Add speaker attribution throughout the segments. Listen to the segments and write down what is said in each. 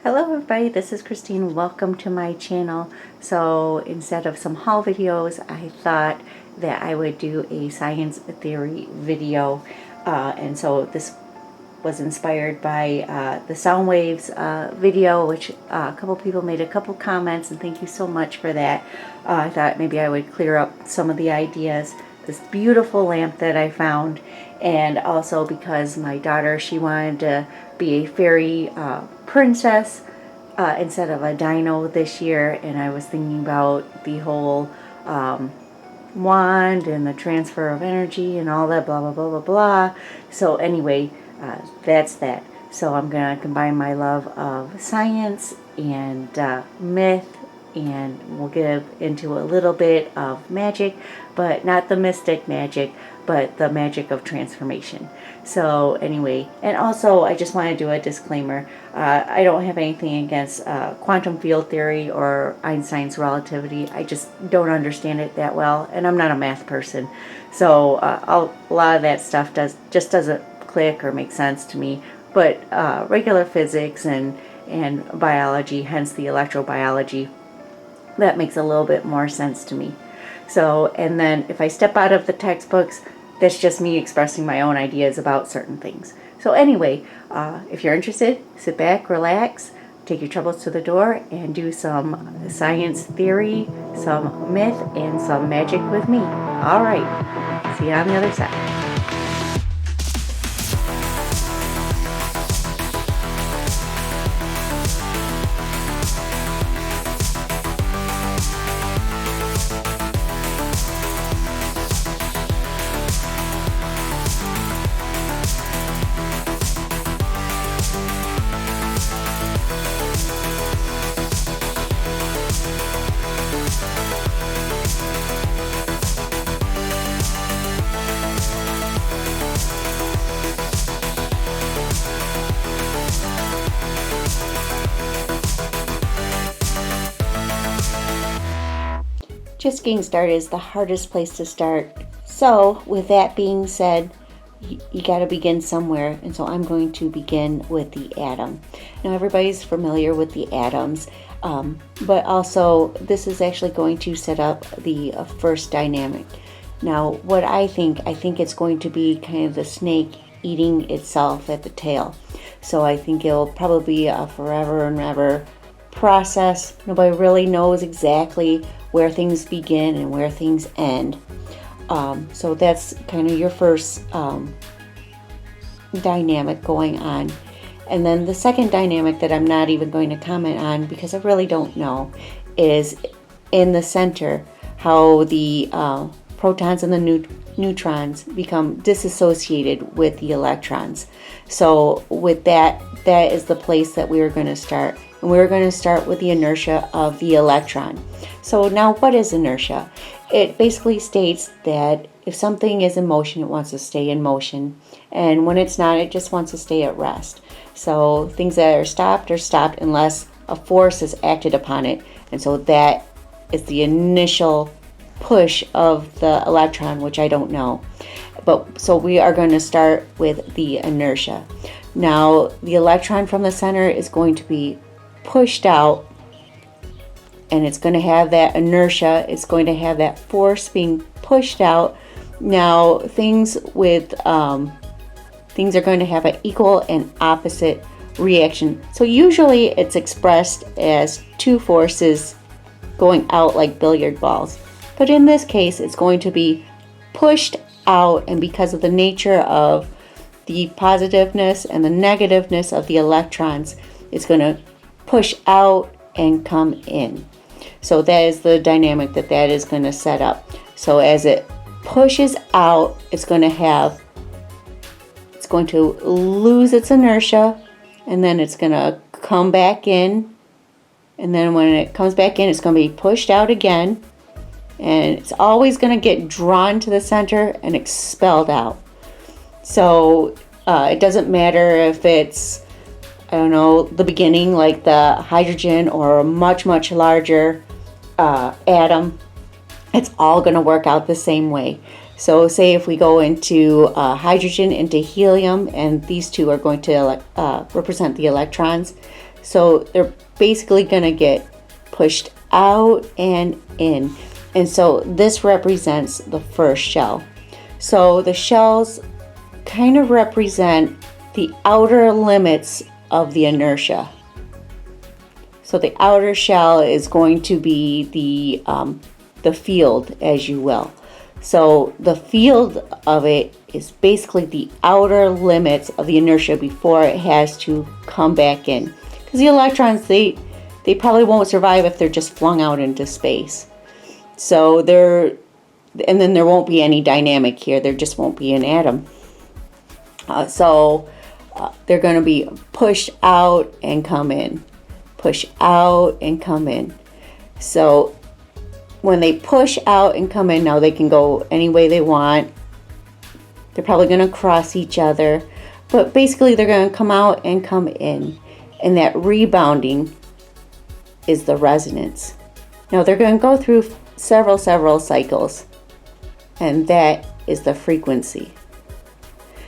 Speaker 1: Hello everybody, this is Christine. Welcome to my channel. So instead of some haul videos, I thought that I would do a science theory video. And so this was inspired by the sound waves video, which a couple people made a couple comments, and thank you so much for that. I thought maybe I would clear up some of the ideas. This beautiful lamp that I found, and also because my daughter, she wanted to be a fairy princess instead of a dino this year, and I was thinking about the whole wand and the transfer of energy and all that blah blah blah blah blah. So anyway, that's that. So I'm gonna combine my love of science and myth, and we'll get into a little bit of magic, but not the mystic magic, but the magic of transformation. So anyway, and also I just want to do a disclaimer. I don't have anything against quantum field theory or Einstein's relativity. I just don't understand it that well, and I'm not a math person. So a lot of that stuff just doesn't click or make sense to me. But regular physics and biology, hence the electrobiology, that makes a little bit more sense to me. So, and then if I step out of the textbooks, that's just me expressing my own ideas about certain things. So anyway, if you're interested, sit back, relax, take your troubles to the door, and do some science theory, some myth, and some magic with me. All right, see you on the other side. Just getting started is the hardest place to start. So with that being said, you got to begin somewhere, and so I'm going to begin with the atom. Now everybody's familiar with the atoms, but also this is actually going to set up the first dynamic. Now what I think it's going to be kind of the snake eating itself at the tail. So I think it'll probably be a forever and ever process. Nobody really knows exactly where things begin and where things end. So that's kind of your first dynamic going on. And then the second dynamic that I'm not even going to comment on because I really don't know is in the center, how the protons and the neutrons become disassociated with the electrons. So with that is the place that we are going to start. And we're going to start with the inertia of the electron. So now what is inertia? It basically states that if something is in motion, it wants to stay in motion. And when it's not, it just wants to stay at rest. So things that are stopped unless a force is acted upon it. And so that is the initial push of the electron, which I don't know. But so we are going to start with the inertia. Now the electron from the center is going to be pushed out, and it's going to have that inertia. It's going to have that force being pushed out. Now things with things are going to have an equal and opposite reaction. So usually it's expressed as two forces going out like billiard balls, but in this case it's going to be pushed out, and because of the nature of the positiveness and the negativeness of the electrons, it's going to push out and come in. So that is the dynamic that is going to set up. So as it pushes out, it's going to lose its inertia, and then it's going to come back in, and then when it comes back in, it's going to be pushed out again, and it's always going to get drawn to the center and expelled out. So it doesn't matter if it's, I don't know, the beginning like the hydrogen or a much larger atom. It's all going to work out the same way. So say if we go into hydrogen into helium, and these two are going to represent the electrons. So they're basically going to get pushed out and in. And so this represents the first shell. So the shells kind of represent the outer limits of the inertia. So the outer shell is going to be the field, as you will. So the field of it is basically the outer limits of the inertia before it has to come back in. Because the electrons, they probably won't survive if they're just flung out into space. So and then there won't be any dynamic here. There just won't be an atom. So they're going to be pushed out and come in. Push out and come in. So when they push out and come in, now they can go any way they want. They're probably going to cross each other, but basically they're going to come out and come in. And that rebounding is the resonance. Now they're going to go through several cycles, and that is the frequency.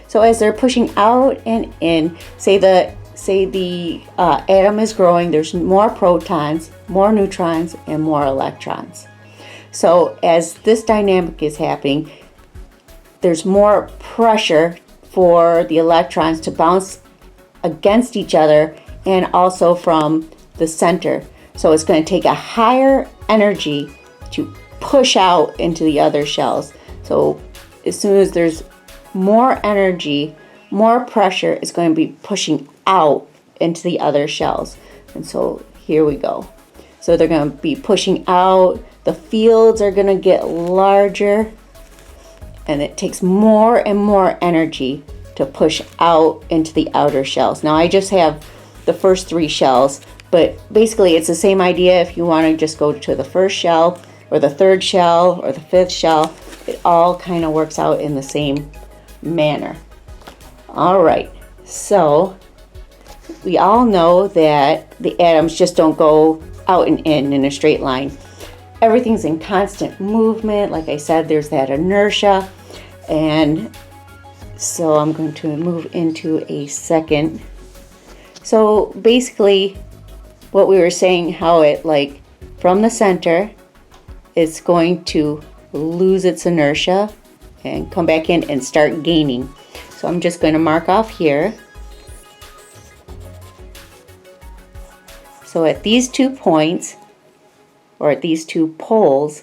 Speaker 1: So as they're pushing out and in, say the atom is growing, there's more protons, more neutrons, and more electrons. So as this dynamic is happening, there's more pressure for the electrons to bounce against each other and also from the center. So it's going to take a higher energy to push out into the other shells. So as soon as there's more energy, more pressure is going to be pushing out into the other shells. And so here we go. So they're going to be pushing out. The fields are going to get larger, and it takes more and more energy to push out into the outer shells. Now I just have the first 3 shells, but basically it's the same idea. If you want to just go to the first shell or the 3rd shell or the 5th shell, it all kind of works out in the same manner. All right, so we all know that the atoms just don't go out and in a straight line. Everything's in constant movement. Like I said, there's that inertia. And so I'm going to move into a second. So basically what we were saying, how it like from the center, it's going to lose its inertia and come back in and start gaining. So I'm just going to mark off here. So at these 2 points, or at these 2 poles,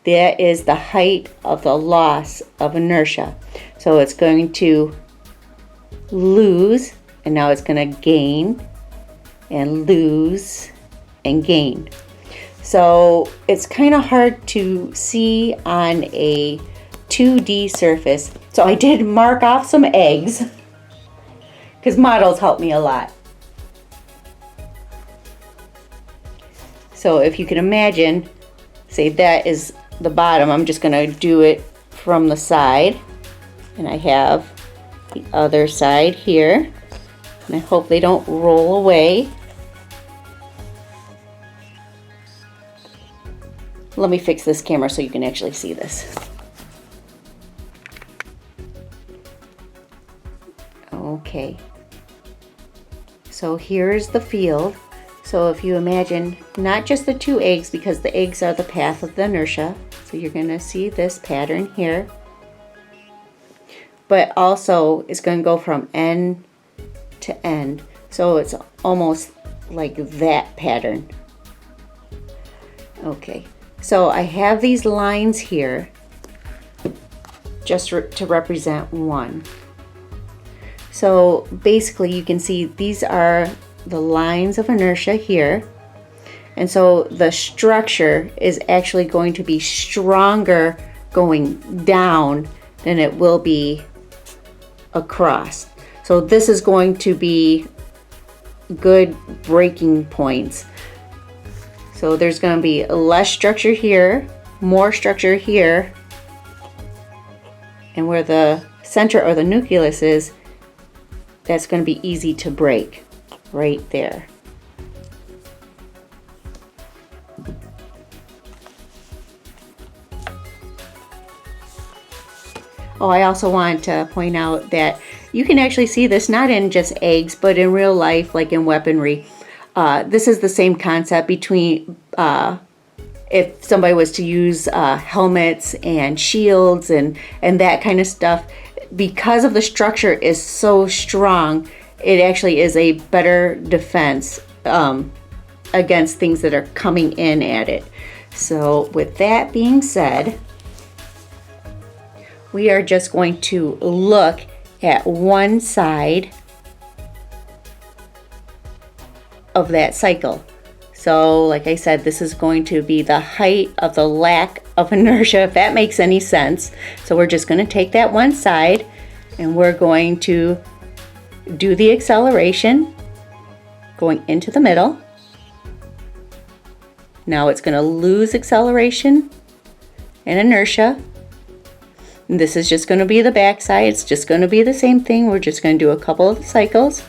Speaker 1: that is the height of the loss of inertia. So it's going to lose, and now it's going to gain, and lose, and gain. So it's kind of hard to see on a 2D surface. So I did mark off some eggs, because models help me a lot. So if you can imagine, say that is the bottom. I'm just going to do it from the side. And I have the other side here. And I hope they don't roll away. Let me fix this camera so you can actually see this. Okay. So here's the field. So if you imagine not just the 2 eggs, because the eggs are the path of the inertia. So you're going to see this pattern here. But also it's going to go from end to end. So it's almost like that pattern. Okay. So I have these lines here just to represent 1. So basically you can see these are the lines of inertia here. And so the structure is actually going to be stronger going down than it will be across. So this is going to be good breaking points. So there's going to be less structure here, more structure here, and where the center or the nucleus is, that's going to be easy to break right there. Oh, I also want to point out that you can actually see this not in just eggs, but in real life, like in weaponry. this is the same concept between if somebody was to use helmets and shields and that kind of stuff. Because of the structure is so strong, it actually is a better defense against things that are coming in at it. So with that being said, we are just going to look at one side of that cycle. So like I said, this is going to be the height of the lack of inertia, if that makes any sense. So we're just going to take that one side and we're going to do the acceleration going into the middle. Now it's going to lose acceleration and inertia. And this is just going to be the back side. It's just going to be the same thing. We're just going to do a couple of cycles.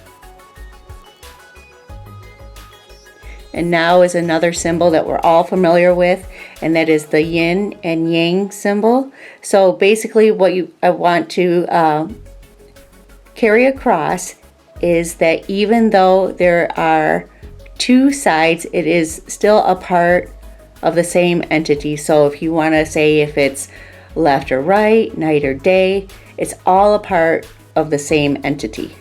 Speaker 1: And now is another symbol that we're all familiar with, and that is the yin and yang symbol. So basically what I want to carry across is that even though there are two sides, it is still a part of the same entity. So if you want to say if it's left or right, night or day, it's all a part of the same entity.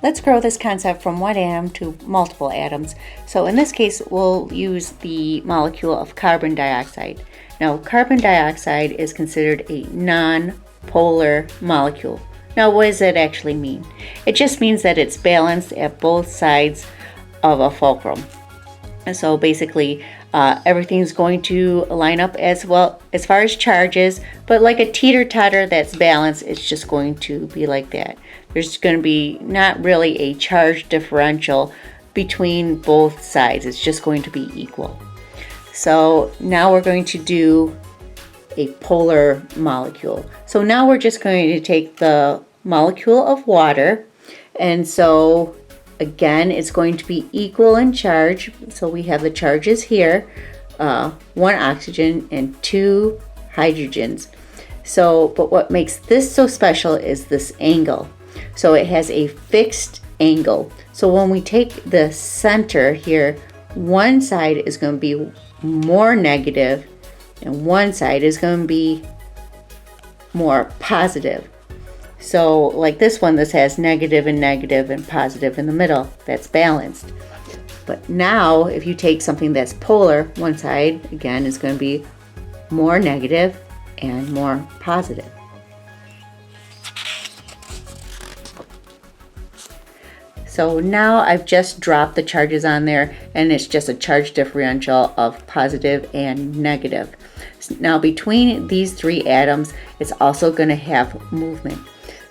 Speaker 1: Let's grow this concept from one atom to multiple atoms. So in this case, we'll use the molecule of carbon dioxide. Now, carbon dioxide is considered a non-polar molecule. Now, what does that actually mean? It just means that it's balanced at both sides of a fulcrum. And so basically, everything's going to line up as well as far as charges, but like a teeter-totter that's balanced, it's just going to be like that. There's going to be not really a charge differential between both sides. It's just going to be equal. So now we're going to do a polar molecule. So now we're just going to take the molecule of water, and so again it's going to be equal in charge. So we have the charges here, 1 oxygen and 2 hydrogens. So but what makes this so special is this angle. So it has a fixed angle. So when we take the center here, one side is going to be more negative and one side is going to be more positive. So like this one, this has negative and positive in the middle. That's balanced. But now if you take something that's polar, one side again is going to be more negative and more positive. So now I've just dropped the charges on there, and it's just a charge differential of positive and negative. Now between these 3 atoms, it's also going to have movement.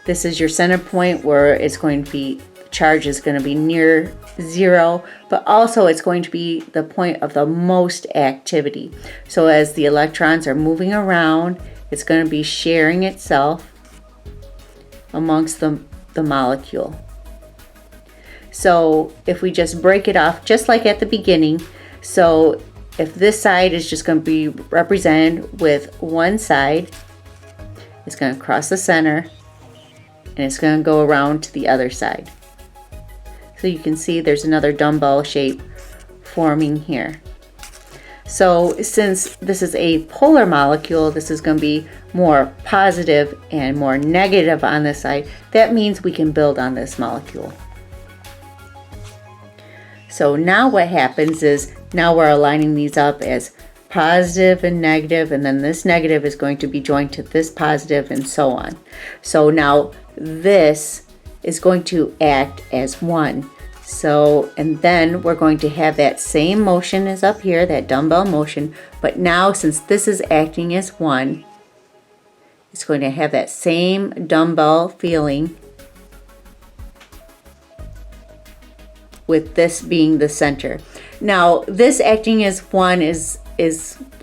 Speaker 1: This is your center point where it's going to be, charge is going to be near 0, but also it's going to be the point of the most activity. So as the electrons are moving around, it's going to be sharing itself amongst the molecule. So if we just break it off, just like at the beginning, so if this side is just going to be represented with one side, it's going to cross the center, and it's going to go around to the other side. So you can see there's another dumbbell shape forming here. So since this is a polar molecule, this is going to be more positive and more negative on this side. That means we can build on this molecule. So now what happens is, now we're aligning these up as positive and negative, and then this negative is going to be joined to this positive and so on. So now this is going to act as 1. So, and then we're going to have that same motion as up here, that dumbbell motion, but now since this is acting as 1, it's going to have that same dumbbell feeling with this being the center. Now this acting as 1 is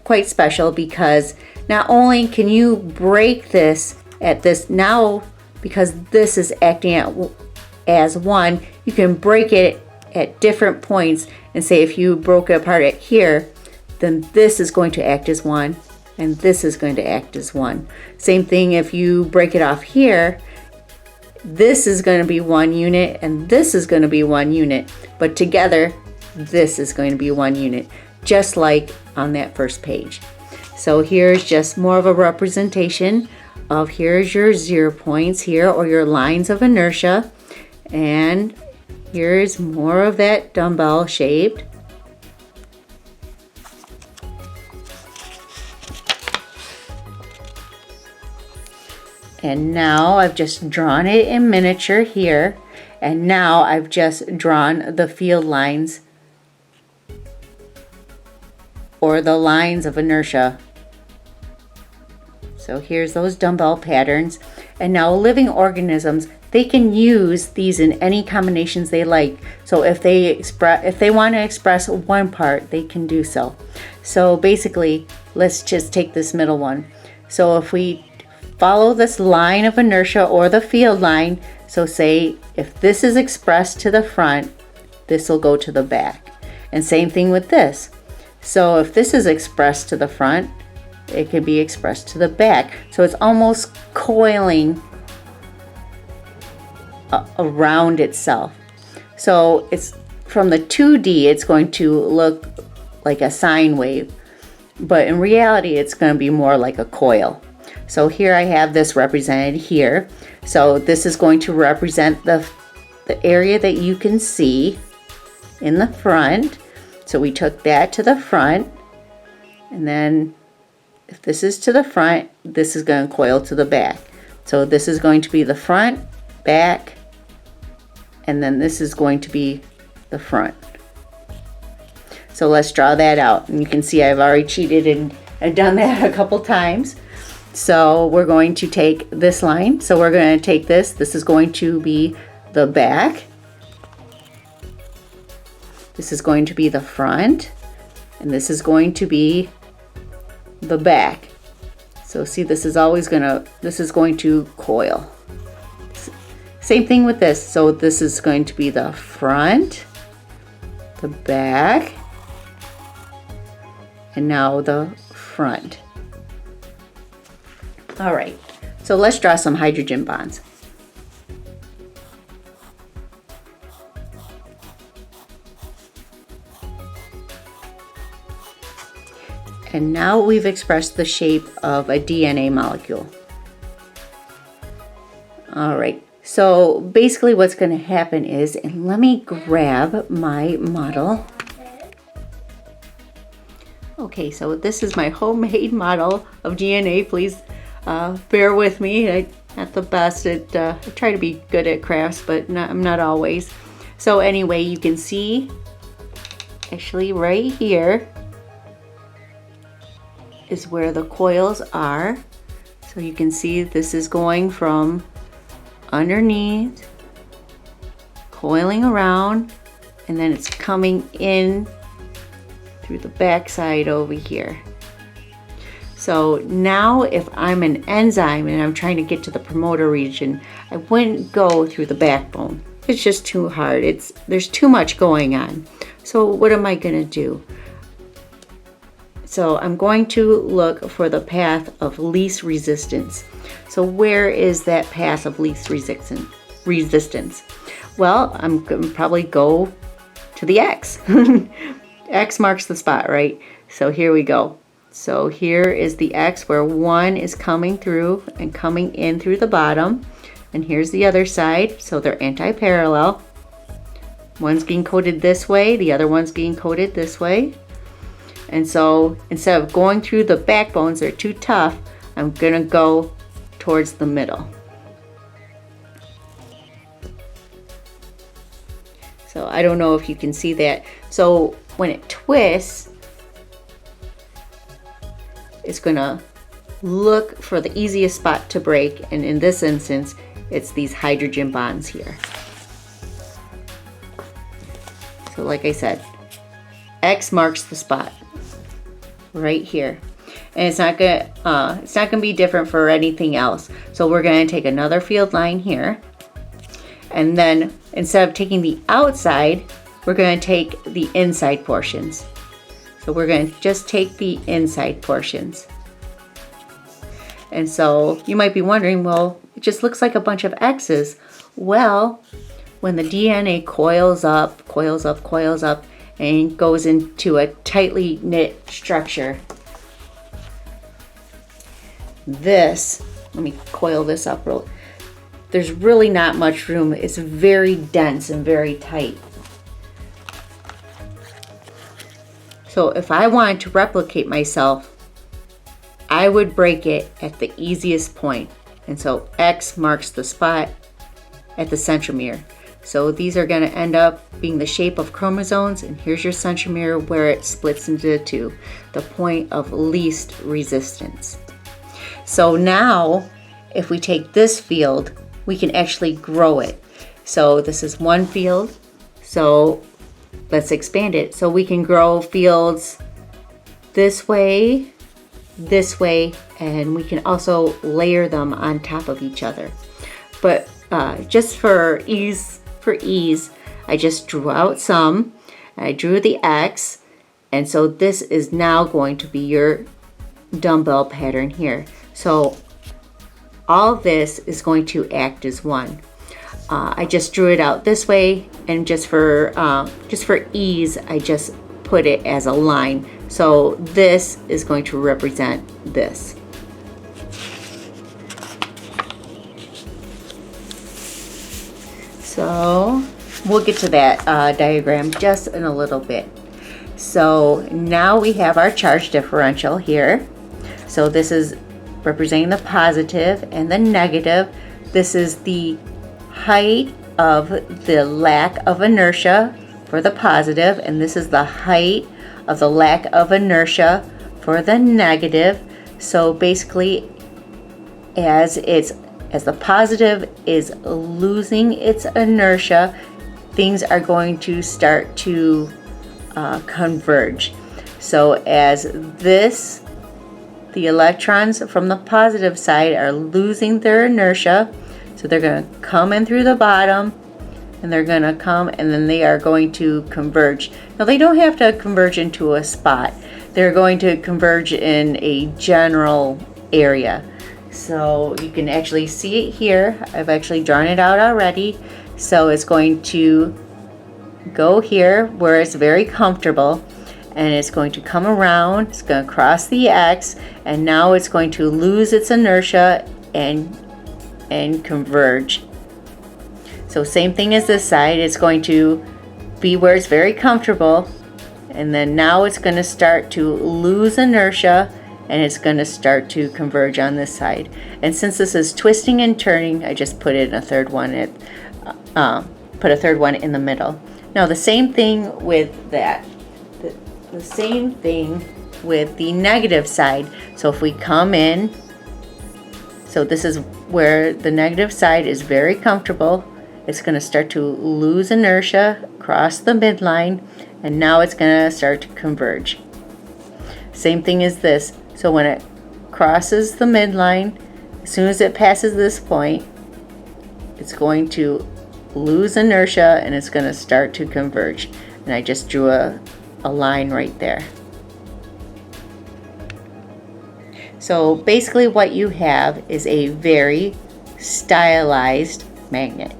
Speaker 1: quite special, because not only can you break this at this now, because this is acting as 1, you can break it at different points and say if you broke it apart at here, then this is going to act as 1 and this is going to act as 1. Same thing if you break it off here, this is going to be 1 unit and this is going to be 1 unit, but together this is going to be 1 unit, just like on that first page. So here's just more of a representation of, here's your 0 points here, or your lines of inertia, and here's more of that dumbbell shaped. And now I've just drawn it in miniature here, and now I've just drawn the field lines, or the lines of inertia. So here's those dumbbell patterns. And now living organisms, they can use these in any combinations they like. So if they want to express one part, they can do so. So basically, let's just take this middle one. So if we follow this line of inertia, or the field line, so say if this is expressed to the front, this will go to the back. And same thing with this. So if this is expressed to the front, it can be expressed to the back. So it's almost coiling around itself. So it's from the 2D, it's going to look like a sine wave, but in reality, it's going to be more like a coil. So here I have this represented here. So this is going to represent the area that you can see in the front. So we took that to the front, and then if this is to the front, this is going to coil to the back. So this is going to be the front, back, and then this is going to be the front. So let's draw that out. And you can see I've already cheated and done that a couple times. So we're going to take this line. So we're going to take this. This is going to be the back. This is going to be the front. And this is going to be the back. So see, this is going to coil. Same thing with this. So this is going to be the front, the back, and now the front. All right, so let's draw some hydrogen bonds. And now we've expressed the shape of a DNA molecule. All right, so basically what's going to happen is, and let me grab my model. Okay, so this is my homemade model of DNA. Please bear with me. I'm not the best at, I try to be good at crafts, but I'm not always. So anyway, you can see actually right here is where the coils are. So you can see this is going from underneath, coiling around, and then it's coming in through the back side over here. So now if I'm an enzyme and I'm trying to get to the promoter region, I wouldn't go through the backbone. It's just too hard. There's too much going on. So what am I going to do? So I'm going to look for the path of least resistance. So where is that path of least resistance? Well, I'm going to probably go to the X. X marks the spot, right? So here we go. So here is the X where one is coming through and coming in through the bottom. And here's the other side. So they're anti-parallel. One's getting coded this way, the other one's getting coded this way. And so instead of going through the backbones, they're too tough, I'm gonna go towards the middle. So I don't know if you can see that. So when it twists, it's gonna look for the easiest spot to break, and in this instance, it's these hydrogen bonds here. So like I said, X marks the spot right here. And it's not gonna be different for anything else. So we're gonna take another field line here, and then instead of taking the outside, we're gonna take the inside portions. So we're gonna just take the inside portions. And so you might be wondering, well, It just looks like a bunch of X's. Well, when the DNA coils up, and goes into a tightly knit structure, let me coil this up real. There's really not much room. It's very dense and very tight. So if I wanted to replicate myself, I would break it at the easiest point. And so X marks the spot at the centromere. So these are going to end up being the shape of chromosomes, and here's your centromere where it splits into two, the point of least resistance. So now, if we take this field, we can actually grow it. So this is one field, so let's expand it. So we can grow fields this way, and we can also layer them on top of each other. But just for ease, I just drew out some. I drew the X, and so this is now going to be your dumbbell pattern here. So all this is going to act as one. I just drew it out this way, and just for ease, I just put it as a line. So this is going to represent this. So we'll get to that diagram just in a little bit. So now we have our charge differential here. So this is representing the positive and the negative. This is the height of the lack of inertia for the positive, and this is the height of the lack of inertia for the negative. So basically, as the positive is losing its inertia, things are going to start to converge. So as the electrons from the positive side are losing their inertia, so they're going to come in through the bottom, and they're going to come, and then they are going to converge. Now they don't have to converge into a spot. They're going to converge in a general area. So you can actually see it here. I've actually drawn it out already. So it's going to go here where it's very comfortable, and it's going to come around, it's going to cross the X, and now it's going to lose its inertia and converge. So same thing as this side, it's going to be where it's very comfortable, and then now it's going to start to lose inertia, and it's going to start to converge on this side. And since this is twisting and turning, I just put in a third one in the middle. Now the same thing with that. The same thing with the negative side. So if we come in, so this is where the negative side is very comfortable. It's going to start to lose inertia, cross the midline, and now it's going to start to converge. Same thing as this. So when it crosses the midline, as soon as it passes this point, it's going to lose inertia and it's going to start to converge. And I just drew a line right there. So basically what you have is a very stylized magnet.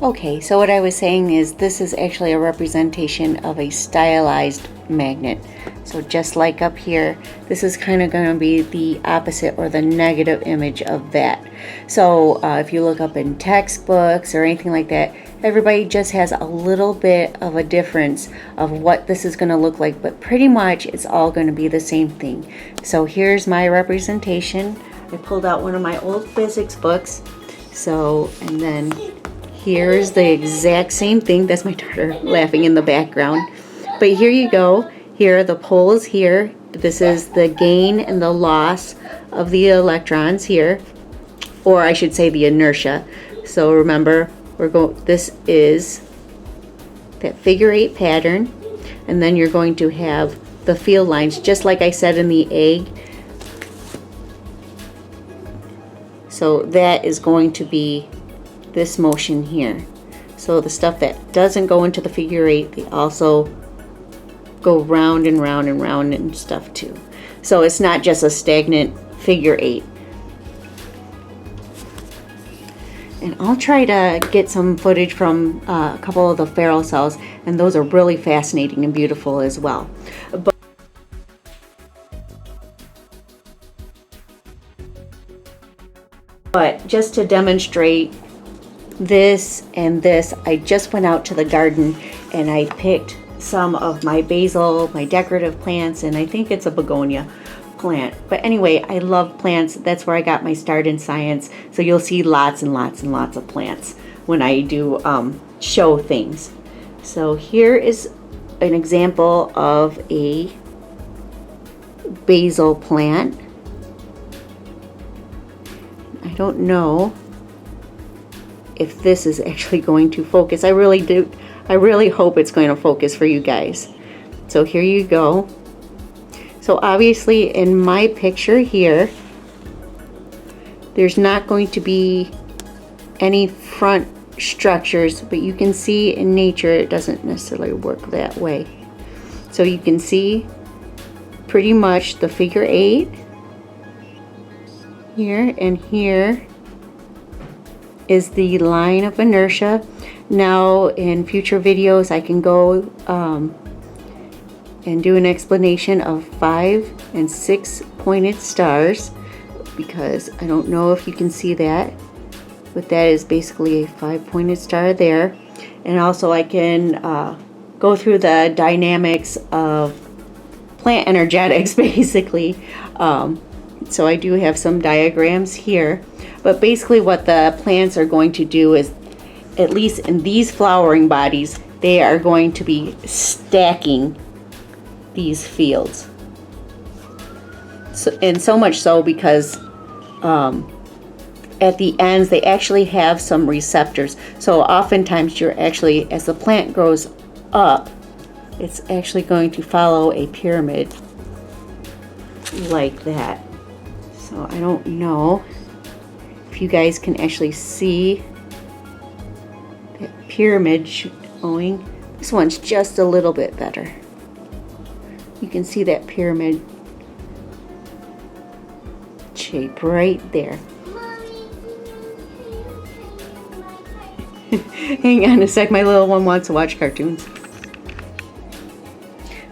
Speaker 1: Okay, so what I was saying is this is actually a representation of a stylized magnet. So just like up here, this is kind of going to be the opposite or the negative image of that. So if you look up in textbooks or anything like that, everybody just has a little bit of a difference of what this is going to look like, but pretty much it's all going to be the same thing. So here's my representation. I pulled out one of my old physics books. So, and then here's the exact same thing. That's my daughter laughing in the background. But here you go. Here are the poles here. This is the gain and the loss of the electrons here, or I should say the inertia. So remember, this is that figure 8 pattern, and then you're going to have the field lines, just like I said in the egg. So that is going to be this motion here. So the stuff that doesn't go into the figure 8, they also go round and round and round and stuff too. So it's not just a stagnant figure 8. And I'll try to get some footage from a couple of the feral cells, and those are really fascinating and beautiful as well. But just to demonstrate this and this, I just went out to the garden and I picked some of my basil, my decorative plants, and I think it's a begonia plant. But anyway, I love plants. That's where I got my start in science. So you'll see lots and lots and lots of plants when I do show things. So here is an example of a basil plant. I don't know if this is actually going to focus. I really hope it's going to focus for you guys. So here you go. So obviously in my picture here, there's not going to be any front structures, but you can see in nature it doesn't necessarily work that way. So you can see pretty much the figure 8 here, and here is the line of inertia. Now in future videos I can go and do an explanation of 5 and 6 pointed stars, because I don't know if you can see that, but that is basically a 5-pointed star there. And also I can go through the dynamics of plant energetics basically. So I do have some diagrams here, but basically what the plants are going to do is, at least in these flowering bodies, they are going to be stacking these fields. So much so because at the ends they actually have some receptors. So oftentimes you're actually, as the plant grows up, it's actually going to follow a pyramid like that. So I don't know if you guys can actually see that pyramid showing. This one's just a little bit better. You can see that pyramid shape right there. Hang on a sec, my little one wants to watch cartoons.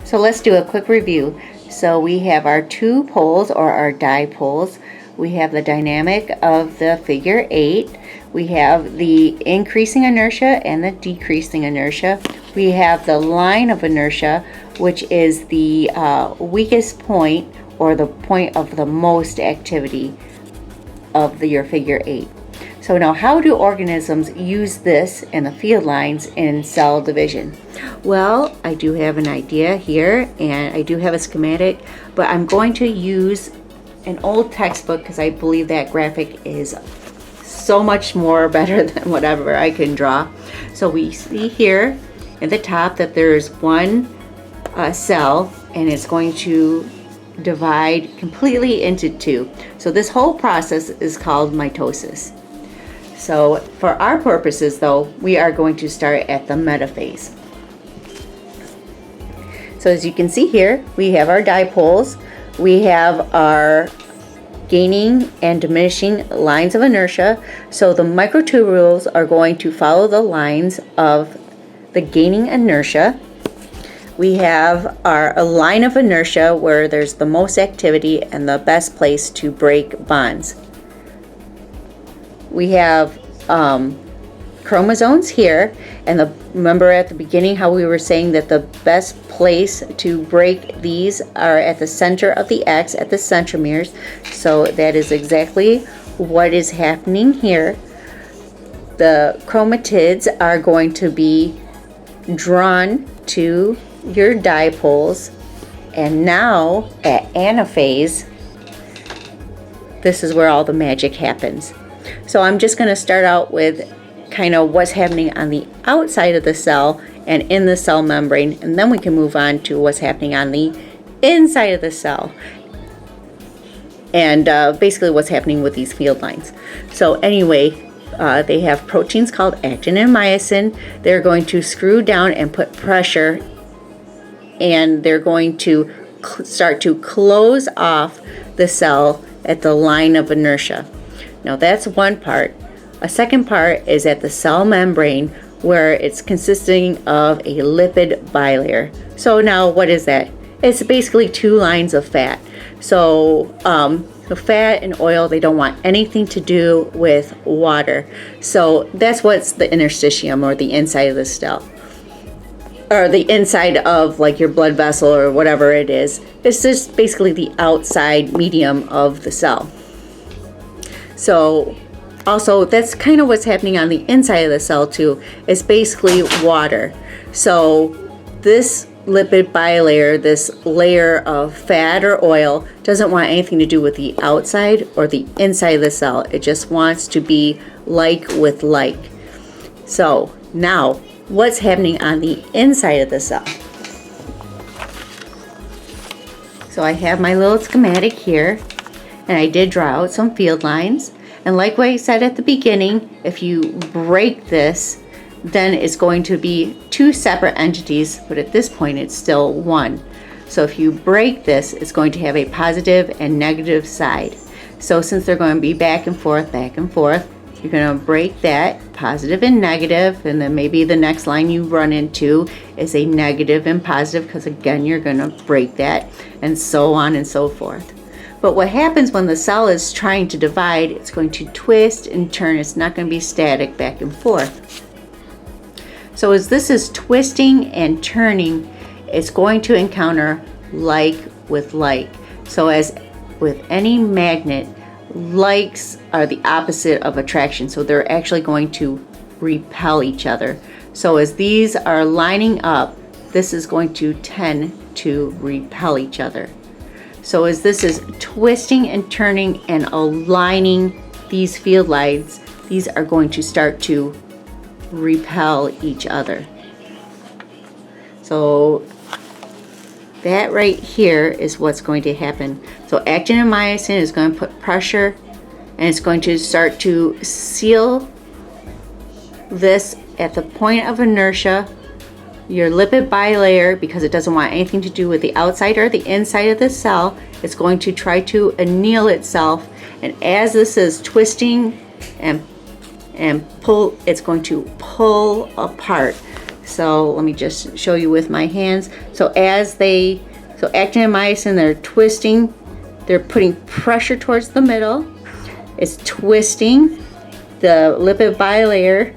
Speaker 1: So let's do a quick review. So we have our 2 poles, or our dipoles. We have the dynamic of the figure 8. We have the increasing inertia and the decreasing inertia. We have the line of inertia, which is the weakest point, or the point of the most activity of your figure 8. So now, how do organisms use this and the field lines in cell division? Well, I do have an idea here, and I do have a schematic, but I'm going to use an old textbook because I believe that graphic is so much more better than whatever I can draw. So we see here at the top that there's one cell, and it's going to divide completely into 2. So this whole process is called mitosis. So for our purposes though, we are going to start at the metaphase. So as you can see here, we have our dipoles, we have our gaining and diminishing lines of inertia. So the microtubules are going to follow the lines of the gaining inertia. We have a line of inertia where there's the most activity and the best place to break bonds. We have chromosomes here, and remember at the beginning how we were saying that the best place to break these are at the center of the X, at the centromeres. So that is exactly what is happening here. The chromatids are going to be drawn to your dipoles, and now at anaphase, this is where all the magic happens. So I'm just going to start out with kind of what's happening on the outside of the cell and in the cell membrane, and then we can move on to what's happening on the inside of the cell, and basically what's happening with these field lines. So anyway, they have proteins called actin and myosin. They're going to screw down and put pressure, and they're going to start to close off the cell at the line of inertia. Now that's one part. A second part is at the cell membrane, where it's consisting of a lipid bilayer. So now what is that? It's basically two lines of fat. So the fat and oil, they don't want anything to do with water. So that's what's the interstitium, or the inside of the cell, or the inside of like your blood vessel or whatever it is. It's just basically the outside medium of the cell. So also that's kind of what's happening on the inside of the cell too. It's basically water. So this lipid bilayer, this layer of fat or oil, doesn't want anything to do with the outside or the inside of the cell. It just wants to be like with like. So now what's happening on the inside of the cell? So I have my little schematic here, and I did draw out some field lines. And like what I said at the beginning, if you break this, then it's going to be two separate entities, but at this point it's still one. So if you break this, it's going to have a positive and negative side. So since they're going to be back and forth, you're going to break that positive and negative, and then maybe the next line you run into is a negative and positive, because again you're going to break that, and so on and so forth. But what happens when the cell is trying to divide, it's going to twist and turn. It's not going to be static back and forth. So as this is twisting and turning, it's going to encounter like with like. So as with any magnet, likes are the opposite of attraction. So they're actually going to repel each other. So as these are lining up, this is going to tend to repel each other. So as this is twisting and turning and aligning these field lines, these are going to start to repel each other. So that right here is what's going to happen. So actin and myosin is going to put pressure, and it's going to start to seal this at the point of inertia. Your lipid bilayer, because it doesn't want anything to do with the outside or the inside of the cell, it's going to try to anneal itself. And as this is twisting and pull, it's going to pull apart. So let me just show you with my hands. So actin and myosin, they're twisting, they're putting pressure towards the middle. It's twisting. The lipid bilayer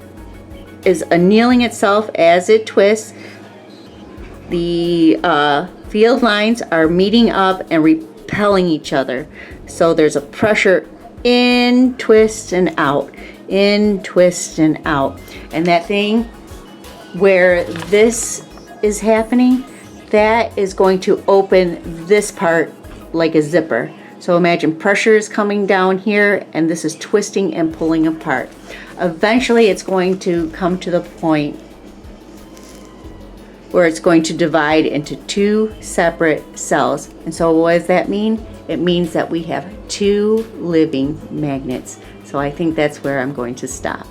Speaker 1: is annealing itself as it twists. The field lines are meeting up and repelling each other. So there's a pressure in, twist, and out. In, twist, and out. And that thing where this is happening, that is going to open this part like a zipper. So imagine pressure is coming down here, and this is twisting and pulling apart. Eventually it's going to come to the point where it's going to divide into two separate cells. And so what does that mean? It means that we have two living magnets. So I think that's where I'm going to stop.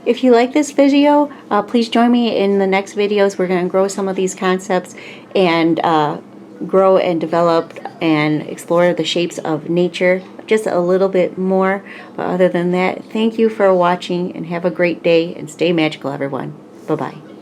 Speaker 1: If you like this video, please join me in the next videos. We're going to grow some of these concepts and grow and develop and explore the shapes of nature just a little bit more. But other than that, thank you for watching, and have a great day, and stay magical, everyone. Bye-bye.